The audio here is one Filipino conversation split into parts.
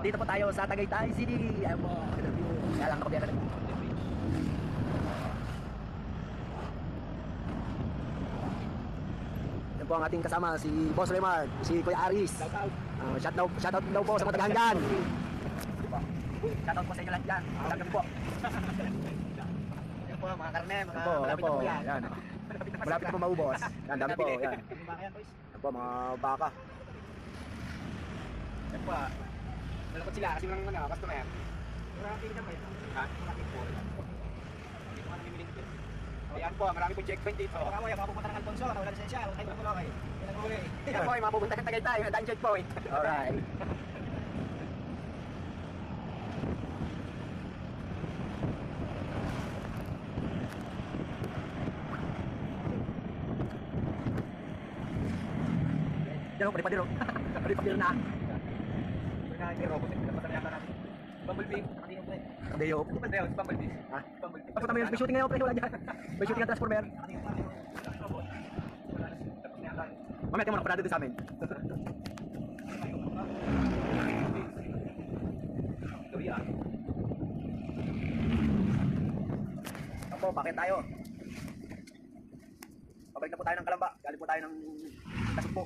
Dito po tayo sa Tagaytay City. Ayan po. Kaya lang kapag yan. Yan po ang ating kasama, si Boss Lemar, si Kuya Aris. Shoutout daw po sa mga tagahanggan. Shoutout po sa inyo lahat dyan. Magandang gabi po. Yan po mga karne, mga malapit na po yan. Malapit po maubos. Yan, dami po. Yan. Yan po mga baka. Yan po ah. Nalakot sila kasi ng customer. Marami ka ba ito? Ha? Marami po. Hindi ko nga namimiling ito. Ayan po, marami po checkpoint dito. Baka mo, yung mapupunta ng Alfonso, wala lisensya, wala tayong magulo kayo. Yan ang huli. Yan po, yung mapupunta ng Tagaytay, wala tayong checkpoint. Alright. Diyan po, palipadiro. Palipadiro na. May robot, pinapasa na yata natin. Bumblebee, hindi yung play. Day off. Hindi pa tayo, si Bumblebee. Ha? Bumblebee. Tapos kami may shooting ngayon, pre, wala dyan. May shooting ang Transformer. Mamaya tayo mga parado din sa amin. Gabi ah. Opo, bakit tayo? Pabalik na po tayo ng Kalamba. Galing po tayo ng Kasugpo.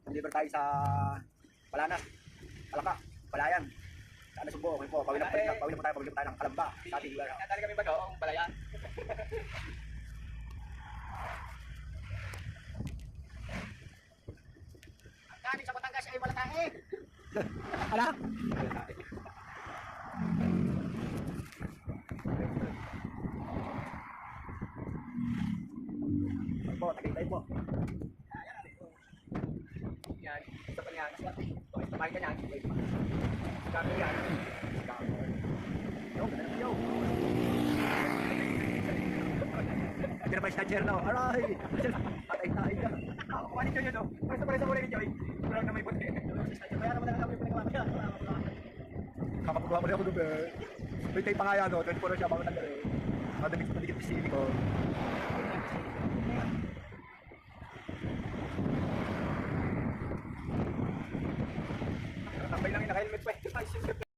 Deliver tayo sa Palanas, Palaka, Palayan. Sa Nasugbo, okay po. Pawin na po tayo ng Kalamba. Sa ating lugar. Natali kami ba doon? Palayan. Ang kanin sa Batangas ay malatahe. Ano? Po, Tagaytay po. Yan, isa pa yan. Okay, sabay ka yan. Scammer yan. Scammer. Yo, ganun yo. Kira pa siya chair no. Aray. Patay tayo ka. Kuhanin nyo yun, no? Basta pala sa muli ni Joy. Kurang na may puti. Kaya naman na kami pinagawa. Kapapagawa ko rin ako doon. May tape pa nga yan, no? 24 siya, mga tanggal eh. Madamit sa paligid pisili ko.